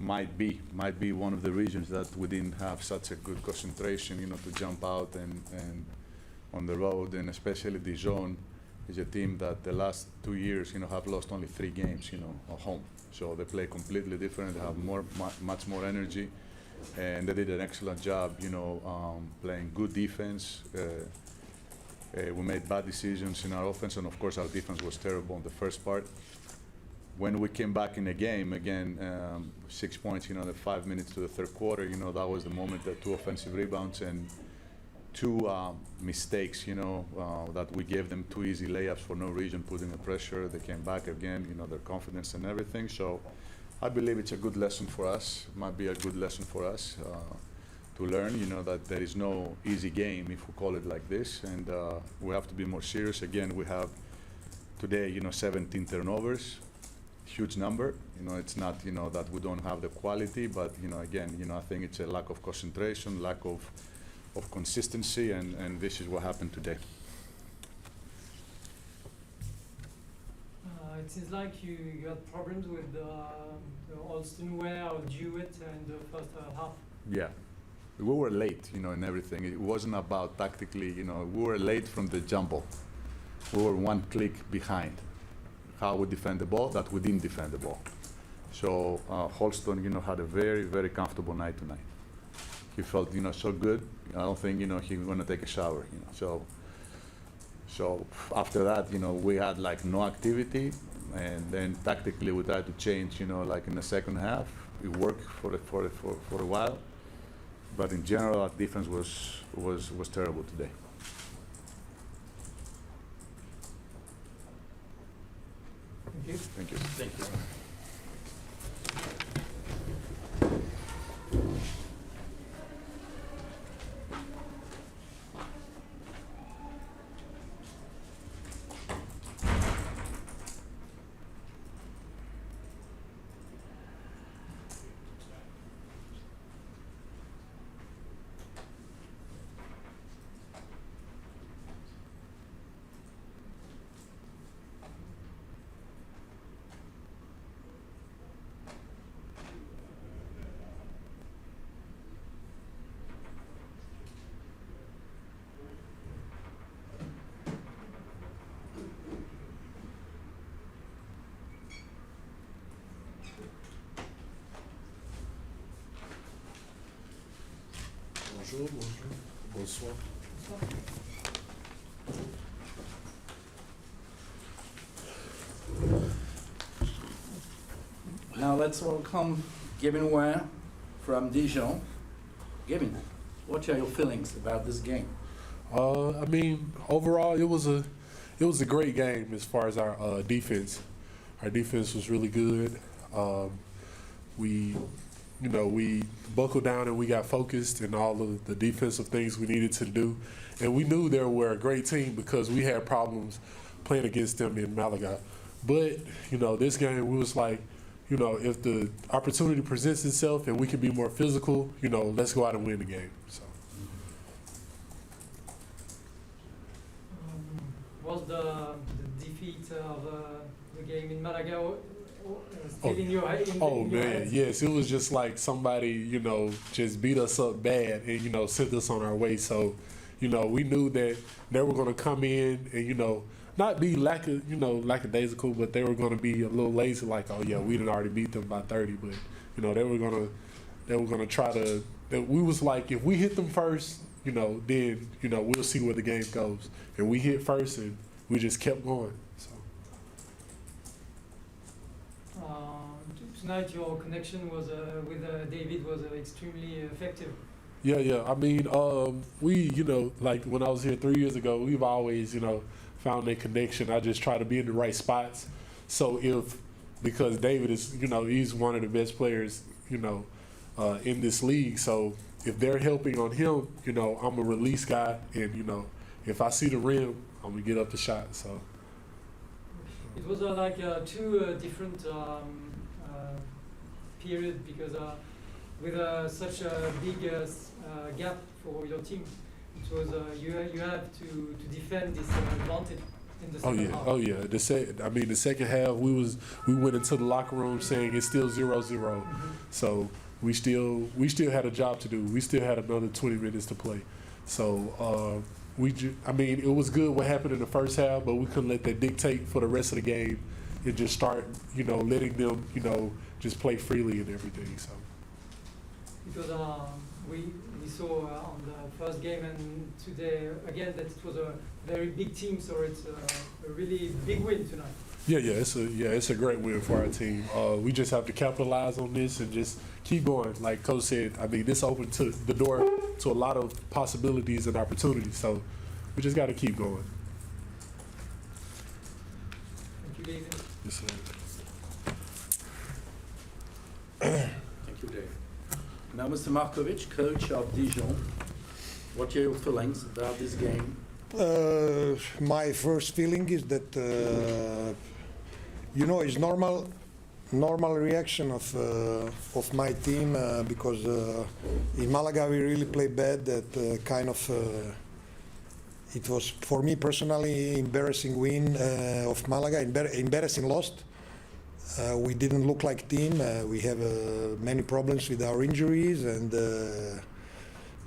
might be one of the reasons that we didn't have such a good concentration, to jump out and on the road, and especially Dijon is a team that the last 2 years, have lost only 3 games, at home. So they play completely different. They have much more energy, and they did an excellent job, playing good defense. We made bad decisions in our offense, and of course our defense was terrible in the first part. When we came back in the game, again, 6 points, the 5 minutes to the third quarter, that was the moment that 2 offensive rebounds and 2 mistakes, that we gave them 2 easy layups for no reason, putting the pressure. They came back again, their confidence and everything. So I believe it's a good lesson for us. It might be a good lesson for us to learn, that there is no easy game, if we call it like this, and we have to be more serious. Again, we have today, 17 turnovers. Huge number. It's not, that we don't have the quality, but, again, I think it's a lack of concentration, lack of consistency, and this is what happened today. It seems like you had problems with the Alston wear or Jewett in the first half. Yeah. We were late, in everything. It wasn't about tactically, we were late from the jumble. We were 1 click behind. How we defend the ball, that we didn't defend the ball. So Holston, had a very, very comfortable night tonight. He felt, so good. I don't think, he was going to take a shower, So after that, we had like no activity, and then tactically we tried to change, like in the second half. It worked for a while, but in general, our defense was terrible today. Thank you. Thank you. Bonjour, bonsoir. Now let's welcome Gavin Ware from Dijon. Gavin, what are your feelings about this game? I mean, overall, it was a great game as far as our defense. Our defense was really good. We buckled down and we got focused in all of the defensive things we needed to do. And we knew they were a great team because we had problems playing against them in Malaga. But, this game, we was like, if the opportunity presents itself and we can be more physical, let's go out and win the game. So. Was the defeat of the game in Malaga still in your head? Man, yes. It was just like somebody, just beat us up bad and, sent us on our way. So, we knew that they were going to come in and, not be lackadaisical, but they were going to be a little lazy, like, oh yeah, we didn't already beat them by 30. But, they were going to try to. We was like, if we hit them first, then we'll see where the game goes. And we hit first, and we just kept going. So. Tonight, your connection was with David was extremely effective. Yeah. I mean, we, like when I was here 3 years ago, we've always, found that connection. I just try to be in the right spots. So because David is, he's one of the best players, in this league. So if they're helping on him, I'm a release guy, and if I see the rim, I'm gonna get up the shot. So it was like 2 different period because with such a big gap for your team, it was you have to defend this advantage. in the Oh second yeah, half. oh yeah. The second half we went into the locker room saying it's still 0-0. So we still had a job to do. We still had another 20 minutes to play. So it was good what happened in the first half, but we couldn't let that dictate for the rest of the game and just start, letting them, just play freely and everything. So Because we saw on the first game and today again that it was a very big team, so it's a really big win tonight. it's a great win for our team. We just have to capitalize on this and just keep going. Like Coach said, this opened the door to a lot of possibilities and opportunities. So we just got to keep going. Thank you, David. Yes, sir. Thank you, Dave. Now, Mr. Markovic, coach of Dijon, what are your feelings about this game? My first feeling is that it's normal reaction of my team because in Malaga we really played bad. That it was for me personally embarrassing win of Malaga, embarrassing loss. We didn't look like team. We have many problems with our injuries, and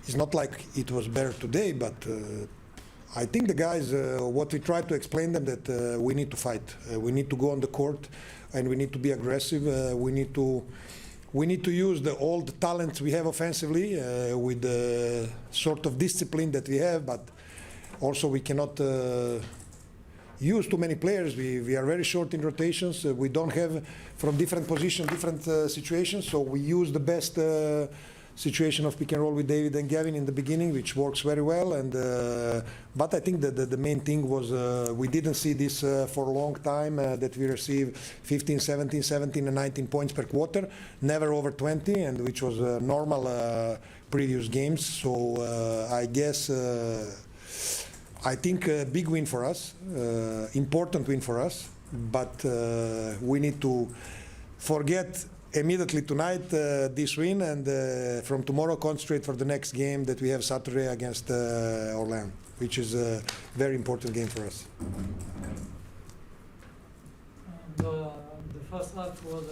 it's not like it was better today, but. I think the guys, what we try to explain them that we need to fight. We need to go on the court, and we need to be aggressive. We need to use all the talents we have offensively with the sort of discipline that we have, but also we cannot use too many players. We are very short in rotations. We don't have from different positions, different situations, so we use the best situation of pick and roll with David and Gavin in the beginning, which works very well. And but I think that the main thing was we didn't see this for a long time, that we receive 15, 17, and 19 points per quarter, never over 20, and which was normal previous games. So I guess I think a big win for us, important win for us, but we need to forget immediately tonight this win, and from tomorrow concentrate for the next game that we have Saturday against Orlando, which is a very important game for us. The first half was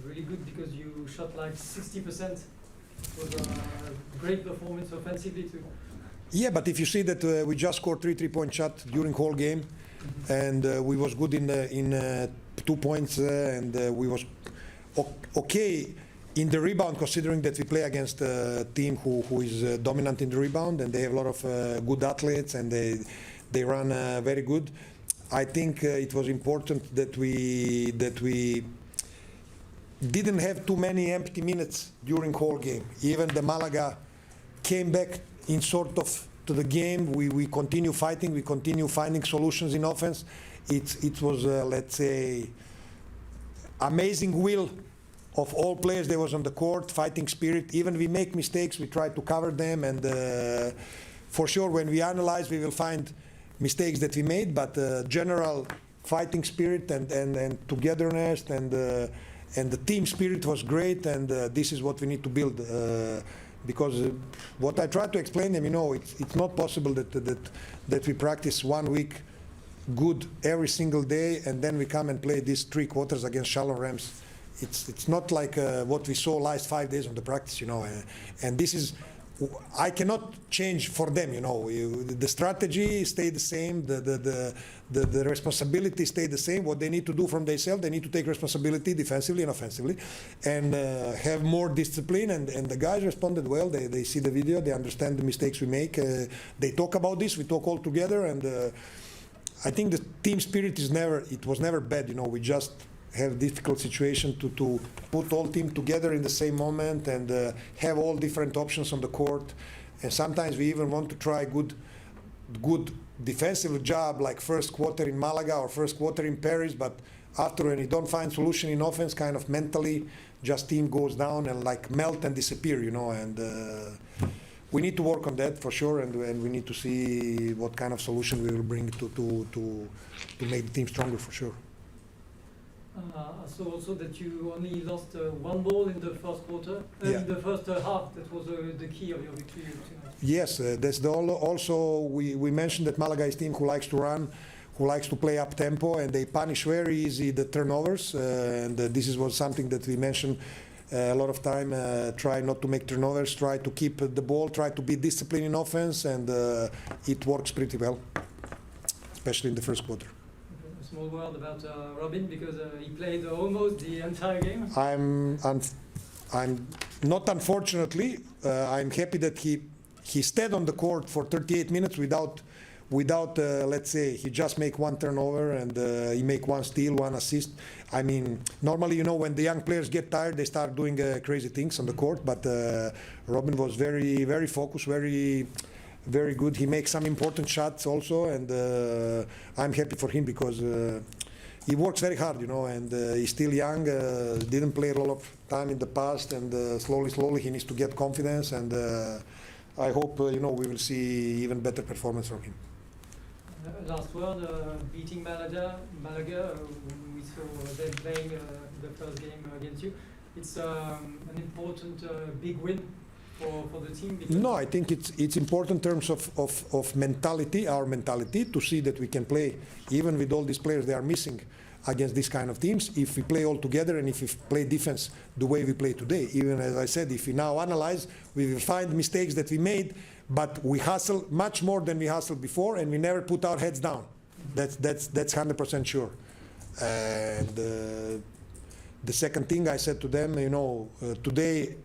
really good because you shot like 60%. It was a great performance offensively too. Yeah, but if you see that we just scored 3 3-point shots during whole game, and we was good in 2 points, and we was okay in the rebound, considering that we play against a team who is dominant in the rebound, and they have a lot of good athletes, and they run very good. I think it was important that we didn't have too many empty minutes during whole game. Even the Malaga came back in sort of to the game. We continue fighting. We continue finding solutions in offense. It was let's say amazing will of all players that was on the court, fighting spirit. Even we make mistakes, we try to cover them, and for sure when we analyze we will find mistakes that we made, but general fighting spirit and togetherness and the team spirit was great, and this is what we need to build. Because what I try to explain them, it's not possible that we practice 1 week good every single day, and then we come and play these 3 quarters against Shalom Rams. It's not like what we saw last 5 days of the practice, and this is, I cannot change for them, the strategy stay the same, the responsibility stay the same. What they need to do from themselves, they need to take responsibility defensively and offensively, and have more discipline, and the guys responded well. They see the video, they understand the mistakes we make, they talk about this, we talk all together, and I think the team spirit was never bad, we just have difficult situation to put all team together in the same moment, and have all different options on the court, and sometimes we even want to try good defensive job like first quarter in Malaga or first quarter in Paris, but after when you don't find solution in offense, kind of mentally just team goes down and like melt and disappear, and we need to work on that for sure, and we need to see what kind of solution we will bring to make the team stronger for sure. I saw also that you only lost 1 ball in the first quarter, Yeah. in the first half. That was the key of your victory tonight. Yes, that's also we mentioned that Malaga is a team who likes to run. who likes to play up tempo, and they punish very easy the turnovers. This is was something that we mentioned a lot of time. Try not to make turnovers, try to keep the ball, try to be disciplined in offense, and it works pretty well, especially in the first quarter. A small word about Robin, because he played almost the entire game. I'm not unfortunately. I'm happy that he stayed on the court for 38 minutes without let's say he just make one turnover and he make one steal, one assist. I mean, normally, when the young players get tired, they start doing crazy things on the court. But Robin was very, very focused, very, very good. He makes some important shots also, and I'm happy for him because he works very hard, and he's still young. Didn't play a lot of time in the past, and slowly he needs to get confidence. And I hope we will see even better performance from him. Last word, beating Malaga, we saw them playing the first game against you. It's an important big win for the team. No, I think it's important in terms of mentality, our mentality, to see that we can play, even with all these players they are missing, against these kind of teams, if we play all together and if we play defense the way we play today. Even as I said, if we now analyze, we will find mistakes that we made, but we hustle much more than we hustled before, and we never put our heads down. That's 100% sure. And the second thing I said to them, today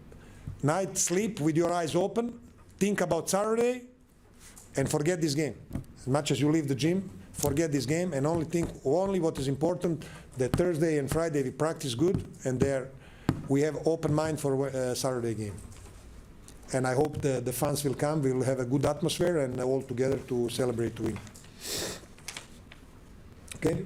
night, sleep with your eyes open, think about Saturday, and forget this game. As much as you leave the gym, forget this game, and only what is important, that Thursday and Friday we practice good, and there we have open mind for Saturday game. And I hope the fans will come, we will have a good atmosphere, and all together to celebrate to win. Okay?